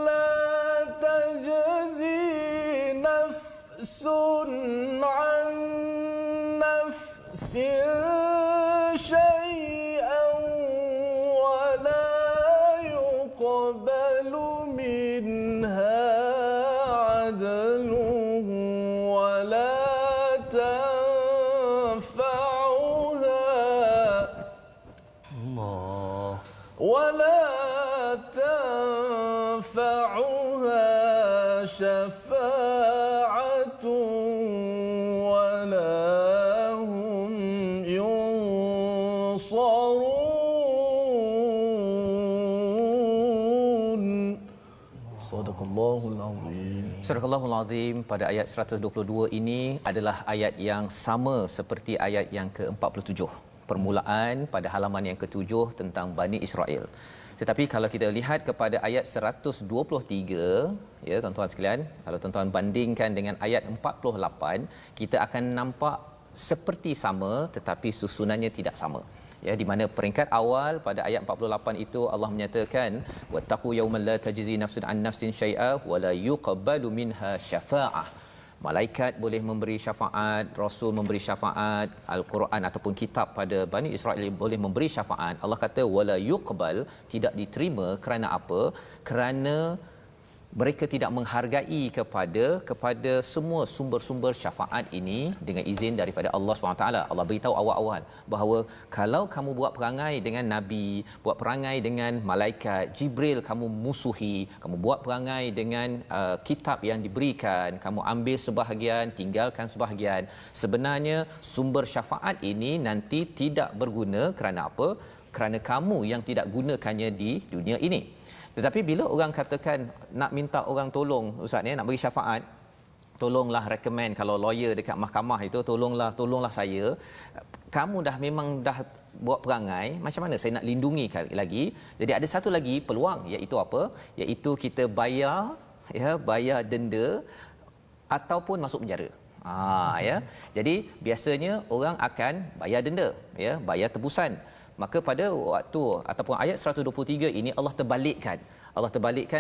لا تجزي نفس عن نفس شيئا ولا يقبل منها عدل ولا تنفعها شفاعة ولا Sadaqallahul azim. Surah Al-Azim pada ayat 122 ini adalah ayat yang sama seperti ayat yang ke-47. Permulaan pada halaman yang ke-7 tentang Bani Israel. Tetapi kalau kita lihat kepada ayat 123, ya tuan-tuan sekalian, kalau tuan-tuan bandingkan dengan ayat 48, kita akan nampak seperti sama tetapi susunannya tidak sama. Ya, di mana peringkat awal pada ayat 48 itu Allah menyatakan wattaqu yawman la tajzi nafsun an nafsin syai'a wa la yuqbalu minha syafa'ah. Malaikat boleh memberi syafaat, Rasul memberi syafaat, Al-Quran ataupun kitab pada Bani Israel boleh memberi syafaat. Allah kata wala yuqbal, tidak diterima kerana apa? Kerana mereka tidak menghargai kepada semua sumber-sumber syafaat ini dengan izin daripada Allah SWT. Allah beritahu awal-awal bahawa kalau kamu buat perangai dengan Nabi, buat perangai dengan malaikat, Jibril kamu musuhi, kamu buat perangai dengan kitab yang diberikan, kamu ambil sebahagian, tinggalkan sebahagian. Sebenarnya sumber syafaat ini nanti tidak berguna kerana apa? Kerana kamu yang tidak gunakannya di dunia ini. Tetapi bila orang katakan nak minta orang tolong, ustaz ni nak bagi syafaat, tolonglah recommend kalau lawyer dekat mahkamah itu, tolonglah saya. Kamu memang dah buat perangai, macam mana saya nak lindungi lagi? Jadi ada satu lagi peluang, iaitu apa? Iaitu kita bayar denda ataupun masuk penjara. Ya. Jadi biasanya orang akan bayar denda, ya, bayar tebusan. Maka pada waktu ataupun ayat 123 ini Allah terbalikkan.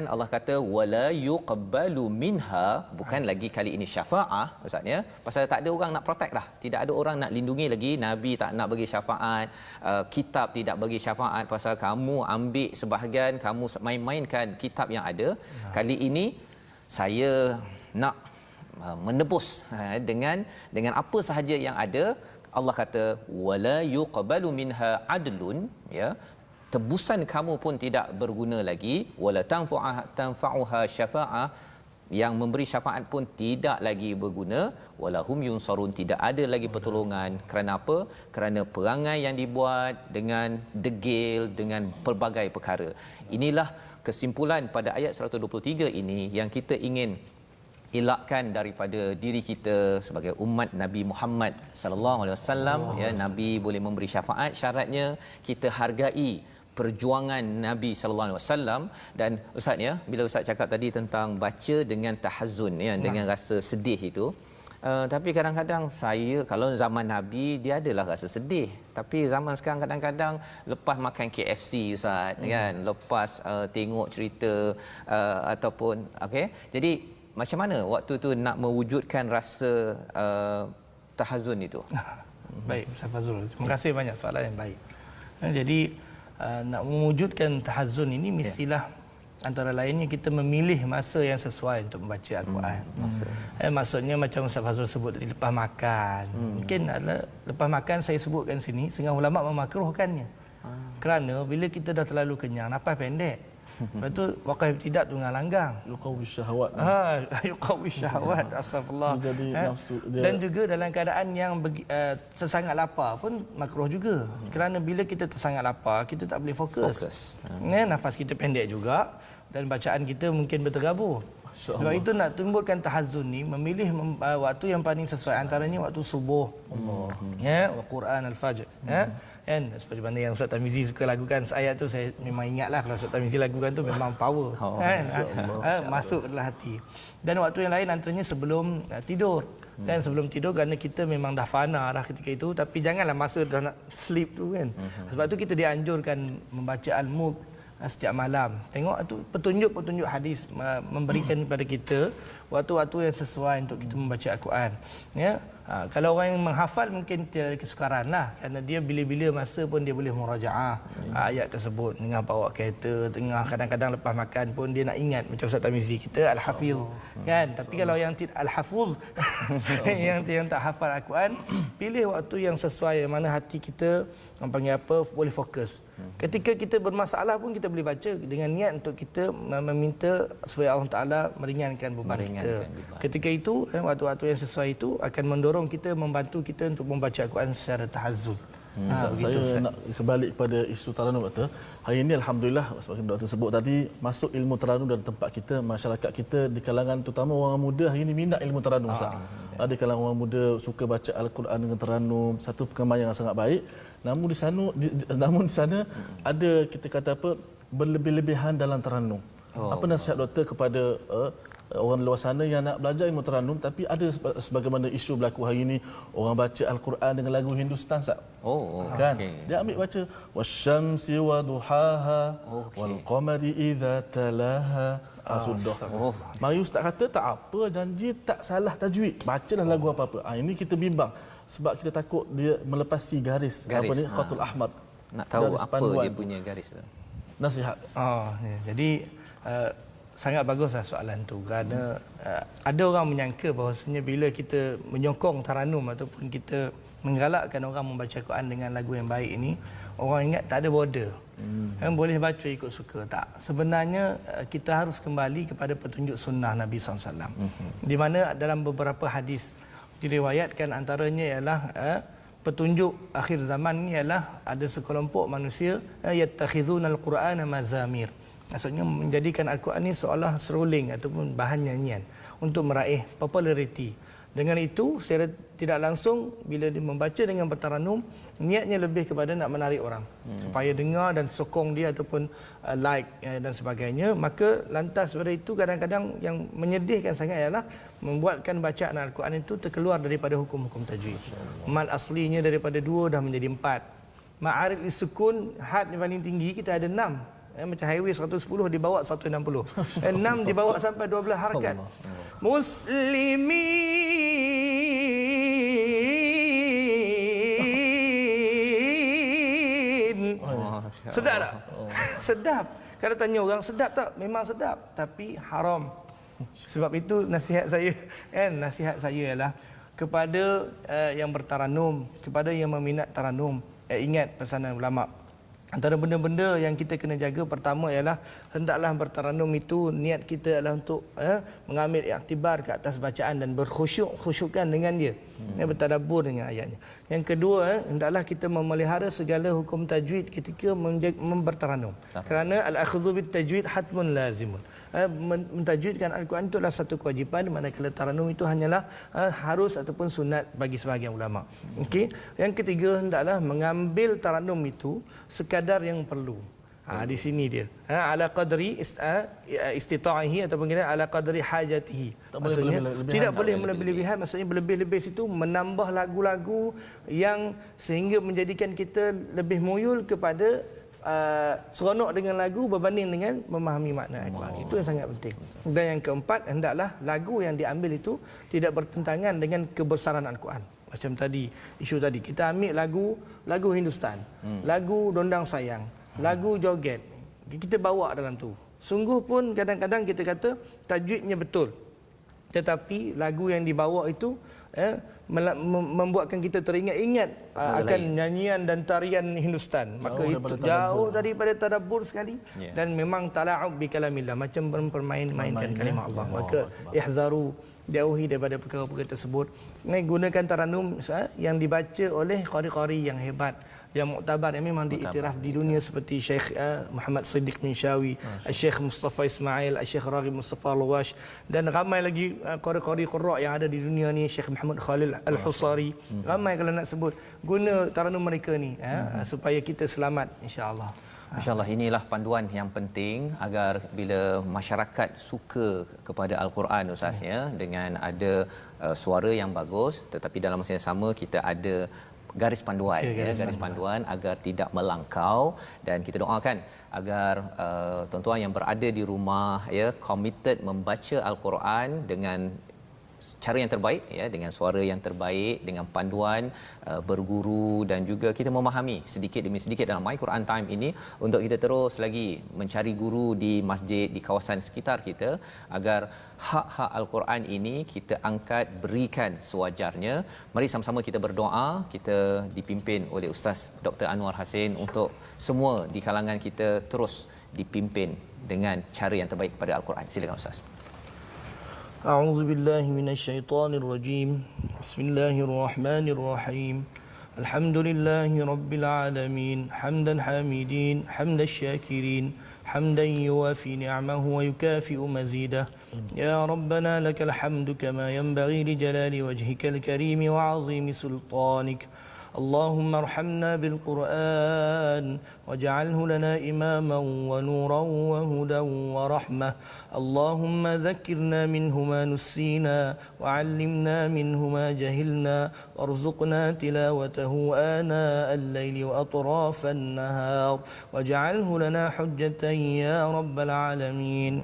Allah kata wala yuqbalu minha, bukan lagi kali ini syafaah ustaznya, pasal tak ada orang nak protect dah. Tidak ada orang nak lindungi lagi, Nabi tak nak bagi syafaat, kitab tidak bagi syafaat pasal kamu ambil sebahagian, kamu main-mainkan kitab yang ada. Kali ini saya nak menebus dengan apa sahaja yang ada. Allah kata wala yuqbalu minha adlun, ya, tebusan kamu pun tidak berguna lagi, wala tanfa'uha syafa'ah, yang memberi syafaat pun tidak lagi berguna, walahum yunsarun, tidak ada lagi pertolongan. Kerana apa? Kerana perangai yang dibuat dengan degil, dengan pelbagai perkara. Inilah kesimpulan pada ayat 123 ini yang kita ingin elakkan daripada diri kita sebagai umat Nabi Muhammad sallallahu alaihi wasallam. Ya, Nabi boleh memberi syafaat, syaratnya kita hargai perjuangan Nabi sallallahu alaihi wasallam. Dan ustaz, ya, bila ustaz cakap tadi tentang baca dengan tahazzun, ya, dengan rasa sedih itu, tapi kadang-kadang saya, kalau zaman Nabi dia adalah rasa sedih, tapi zaman sekarang kadang-kadang lepas makan KFC ustaz, kan, lepas tengok cerita ataupun okey, jadi macam mana waktu tu nak mewujudkan rasa tahazzun itu? Baik, Ustaz Fazrul. Terima kasih banyak, soalan yang baik. Jadi nak mewujudkan tahazzun ini mestilah antara lainnya kita memilih masa yang sesuai untuk membaca Al-Quran. Maksudnya macam Ustaz Fazrul sebut tadi, lepas makan. Mungkin adalah lepas makan, saya sebutkan sini, setengah ulama memakruhkannya. Kerana bila kita dah terlalu kenyang, nafas pendek. Lepas tu waqaf tidak tunggal langgang, Yuqawi syahwat. Yuqawi syahwat. Astagfirullah. Dan juga dalam keadaan yang tersangat lapar pun makruh juga. Kerana bila kita tersangat lapar, kita tak boleh fokus. Nafas kita pendek juga dan bacaan kita mungkin berterabur. Sebab itu nak timbulkan tahazzun ni, memilih waktu yang paling sesuai, antaranya waktu subuh. Ya, wa Quran al-Fajr. Kan, seperti mana yang Ustaz Tarmizi suka lagukan ayat tu, saya memang ingatlah kalau Ustaz Tarmizi lagukan tu memang power. Kan? Masuk ke dalam hati. Dan waktu yang lain antaranya sebelum tidur. Dan sebelum tidur, kerana kita memang dah fana dah ketika itu, tapi janganlah masa dah nak sleep tu kan. Sebab tu kita dianjurkan membaca Al-Mulk setiap malam. Tengok tu petunjuk-petunjuk hadis memberikan kepada kita waktu-waktu yang sesuai untuk kita membaca Al-Quran. Ya. Kalau orang yang menghafal mungkin tidak ada kesukaran lah, kerana dia bila-bila masa pun dia boleh murajaah ayat tersebut. Tengah bawa kereta, tengah kadang-kadang lepas makan pun dia nak ingat, macam Ustaz Tarmizi kita Al-Hafiz kan. Tapi kalau yang Al-Hafuz yang tak hafal Al-Quran, pilih waktu yang sesuai, yang mana hati kita panggil apa, boleh fokus. Ketika kita bermasalah pun kita boleh baca dengan niat untuk kita meminta supaya Allah Taala meringankan beban kita. Ketika itu waktu-waktu yang sesuai itu akan mendorong kita, membantu kita untuk membaca Al-Quran secara tahazzul. Saya nak kembali kepada isu Taranum, Doktor. Hari ini alhamdulillah seperti Doktor sebut tadi, masuk ilmu Taranum dalam tempat kita, masyarakat kita di kalangan terutama orang muda hari ini minat ilmu Taranum, Ustaz. Ada kalangan orang muda suka baca Al-Quran dengan Taranum, satu perkembangan yang sangat baik. Namun di sana ada kita kata apa, berlebih-lebihan dalam Taranum. Apa nasihat Doktor kepada orang luar sana yang nak belajar ilmu Taranum, tapi ada sebagaimana isu berlaku hari ini, orang baca Al-Quran dengan lagu Hindustan, Ustaz. Kan? Okay. Dia ambil baca wasyamsi wa duhaha wal qamari idza talaha. Sudah. Mari Ustaz kata tak apa, janji tak salah tajwid. Bacalah lagu apa-apa. Ini kita bimbang sebab kita takut dia melepasi garis. Apa ni? Khatul ahmad. Nak tahu apa dia punya garis tu. Nasihat. Jadi sangat baguslah soalan tu, kerana ada orang menyangka bahawasanya bila kita menyokong Taranum ataupun kita menggalakkan orang membaca Quran dengan lagu yang baik ini, orang ingat tak ada border. Boleh baca ikut suka. Tak. Sebenarnya kita harus kembali kepada petunjuk sunnah Nabi SAW. Di mana dalam beberapa hadis diriwayatkan, antaranya ialah petunjuk akhir zaman ni ialah ada sekelompok manusia yattakhizunal Qur'ana mazamir. Maksudnya menjadikan Al-Quran ini seolah seruling ataupun bahan nyanyian untuk meraih populariti. Dengan itu, secara tidak langsung bila dia membaca dengan bertaranum, niatnya lebih kepada nak menarik orang supaya dengar dan sokong dia ataupun like dan sebagainya. Maka lantas daripada itu, kadang-kadang yang menyedihkan sangat ialah membuatkan bacaan Al-Quran itu terkeluar daripada hukum-hukum tajwid. Mad aslinya daripada 2 dah menjadi 4. Ma'arif isukun, had yang paling tinggi kita ada 6. Macam highway 110 dibawa 160. 6 dibawa sampai 12 harakat. Muslimin. Sedap tak? Sedap. Kalau tanya orang sedap tak? Memang sedap, tapi haram. Sebab itu nasihat saya ialah kepada yang bertaranum, kepada yang meminat taranum, ingat pesanan ulama. Antara benda-benda yang kita kena jaga pertama ialah hendaklah bertaranum itu niat kita adalah untuk mengambil iktibar ke atas bacaan dan berkhusyuk-khusyukkan dengan dia. Bertadabbur dengan ayatnya. Yang kedua, hendaklah kita memelihara segala hukum tajwid ketika bertaranum. Kerana al-akhdhu bit tajwid hatmun lazimun. Mentajwidkan Al-Quran itu adalah satu kewajipan, manakala taranum itu hanyalah harus ataupun sunat bagi sebahagian ulama. Okey. Yang ketiga, hendaklah mengambil taranum itu sekadar yang perlu. Di sini dia. Ala qadri istita'ahi ataupun kira ala qadri hajatihi. Maksudnya tidak boleh melebih-lebihan, maksudnya berlebih-lebih situ menambah lagu-lagu yang sehingga menjadikan kita lebih muyul kepada seronok dengan lagu berbanding dengan memahami makna Al-Quran. Itu yang sangat penting. Dan yang keempat, hendaklah lagu yang diambil itu tidak bertentangan dengan kebesaran Al-Quran. Macam tadi, isu tadi, kita ambil lagu Hindustan, lagu Dondang Sayang, lagu joget, kita bawa dalam tu. Sungguh pun kadang-kadang kita kata tajwidnya betul, tetapi lagu yang dibawa itu membuatkan kita teringat-ingat akan nyanyian dan tarian Hindustan. Maka itu jauh daripada tadabbur sekali. Dan memang tala'ub bi kalamillah, macam mempermain-mainkan kalimah Allah. Maka ihzaru, jauhi daripada perkara-perkara tersebut. Gunakan taranum yang dibaca oleh qari-qari yang hebat, yang muktabar, yang memang diiktiraf di dunia, seperti Syekh Muhammad Siddiq Minshawi, Syekh Mustafa Ismail, Syekh Raghib Mustafa Al-Wash, dan ramai lagi qari-qari qurra yang ada di dunia ni, Syekh Muhammad Khalil Al-Husari. Ramai kalau nak sebut. Guna taranum mereka ni supaya kita selamat, insya-Allah. InsyaAllah, inilah panduan yang penting agar bila masyarakat suka kepada Al-Quran, Ustaz, dengan ada suara yang bagus, tetapi dalam masa yang sama kita ada garis panduan, garis panduan agar tidak melangkau. Dan kita doakan agar tuan-tuan yang berada di rumah committed membaca Al-Quran dengan cara yang terbaik, dengan suara yang terbaik, dengan panduan, berguru, dan juga kita memahami sedikit demi sedikit dalam My Quran Time ini untuk kita terus lagi mencari guru di masjid, di kawasan sekitar kita, agar hak-hak Al-Quran ini kita angkat, berikan sewajarnya. Mari sama-sama kita berdoa, kita dipimpin oleh Ustaz Dr. Anwar Hasin untuk semua di kalangan kita terus dipimpin dengan cara yang terbaik kepada Al-Quran. Silakan Ustaz. A'udzu billahi minasyaitonir rajim. Bismillahirrahmanirrahim. Alhamdulillahi Rabbil Alamin. Hamdan hamidin, hamdan syakirin, حمدا يوافي نعمه ويكافئ مزيده يا ربنا لك الحمد كما ينبغي لجلال وجهك الكريم وعظيم سلطانك اللهم ارحمنا بالقرآن واجعله لنا إماما ونورا وهدى ورحمة اللهم ذكرنا منه ما نسينا وعلمنا منه ما جهلنا وارزقنا تلاوته آناء الليل وأطراف النهار واجعله لنا حجة يا رب العالمين.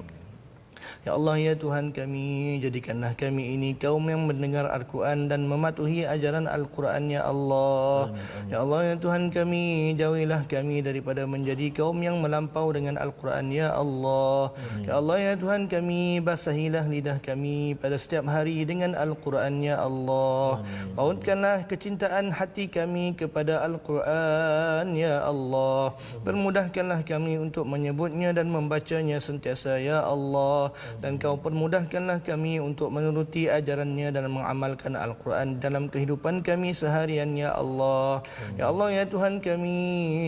Ya Allah, ya Tuhan kami, jadikanlah kami ini kaum yang mendengar Al-Quran dan mematuhi ajaran Al-Quran, ya Allah. Amin. Ya Allah, ya Tuhan kami, jauhilah kami daripada menjadi kaum yang melampau dengan Al-Quran, ya Allah. Amin. Ya Allah, ya Tuhan kami, basahilah lidah kami pada setiap hari dengan Al-Quran, ya Allah. Amin. Pautkanlah kecintaan hati kami kepada Al-Quran, ya Allah. Permudahkanlah kami untuk menyebutnya dan membacanya sentiasa, ya Allah. Dan kau permudahkanlah kami untuk menuruti ajarannya dan mengamalkan Al-Quran dalam kehidupan kami seharian, ya Allah. Ya Allah, ya Tuhan kami,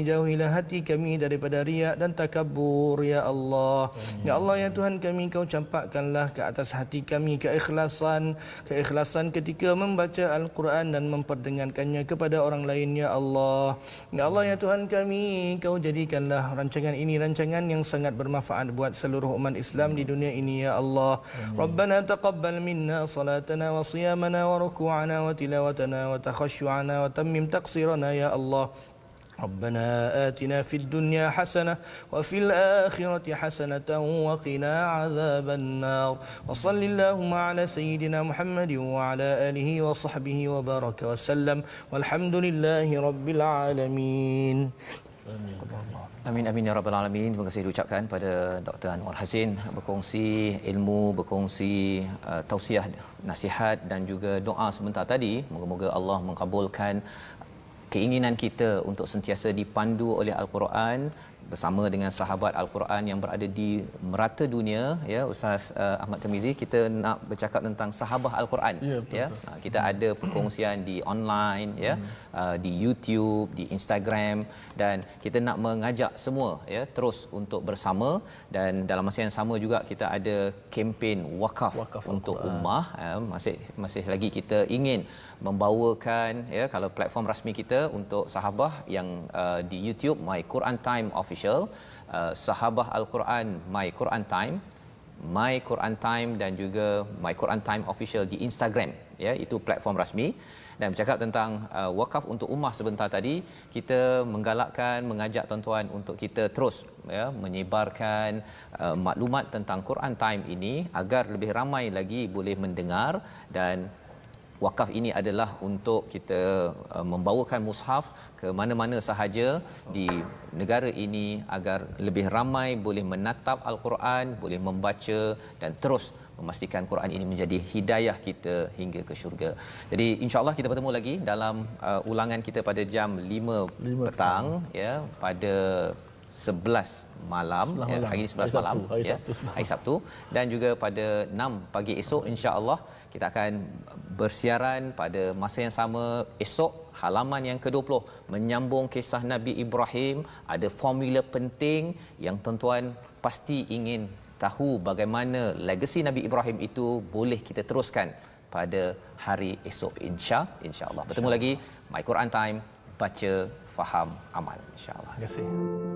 jauhilah hati kami daripada riak dan takabur, ya Allah. Ya Allah, ya Tuhan kami, kau campakkanlah ke atas hati kami keikhlasan ketika membaca Al-Quran dan memperdengarkannya kepada orang lain, ya Allah. Ya Allah, ya Tuhan kami, kau jadikanlah rancangan ini rancangan yang sangat bermanfaat buat seluruh umat Islam di dunia ini, ya Allah. Rabbana taqabbal minna salatana wa siyamana wa ruku'ana wa tilawatana wa takhashu'ana wa tammim taqsirana, ya Allah. ربنا آتنا في الدنيا حسنة وفي الآخرة حسنة وقنا عذاب النار وصل اللهم على سيدنا محمد وعلى آله وصحبه وبارك وسلم والحمد لله رب العالمين. Amin amin ya rabbal alamin. Terima kasih diucapkan pada Dr. Anwar Hasin berkongsi ilmu, berkongsi tausiah, nasihat dan juga doa sebentar tadi. Moga-moga Allah mengabulkan keinginan kita untuk sentiasa dipandu oleh Al-Quran bersama dengan sahabat Al-Quran yang berada di merata dunia, ya Ustaz Ahmad Tirmizi. Kita nak bercakap tentang sahabat Al-Quran, ya. Kita ada perkongsian di online, ya, di YouTube, di Instagram, dan kita nak mengajak semua, ya, terus untuk bersama. Dan dalam masa yang sama juga kita ada kempen wakaf untuk ummah, masih lagi kita ingin membawakan, ya, kalau platform rasmi kita untuk sahabah yang di YouTube My Quran Time Official, sahabah Al-Quran My Quran Time, My Quran Time dan juga My Quran Time Official di Instagram, ya, itu platform rasmi. Dan bercakap tentang wakaf untuk ummah sebentar tadi, kita menggalakkan, mengajak tuan-tuan untuk kita terus, ya, menyebarkan maklumat tentang Quran Time ini agar lebih ramai lagi boleh mendengar. Dan wakaf ini adalah untuk kita membawakan mushaf ke mana-mana sahaja di negara ini agar lebih ramai boleh menatap Al-Quran, boleh membaca dan terus memastikan Quran ini menjadi hidayah kita hingga ke syurga. Jadi insya-Allah kita bertemu lagi dalam ulangan kita pada jam 5 petang, ya, pada 11 malam, ya, hari ini 11 malam, ya, hari Sabtu, dan juga pada 6 pagi esok insya-Allah kita akan bersiaran pada masa yang sama esok, halaman yang ke-20, menyambung kisah Nabi Ibrahim. Ada formula penting yang tuan-tuan pasti ingin tahu bagaimana legasi Nabi Ibrahim itu boleh kita teruskan pada hari esok insya-Allah. Bertemu lagi My Quran Time, baca, faham, amal, insya-Allah. Terima kasih.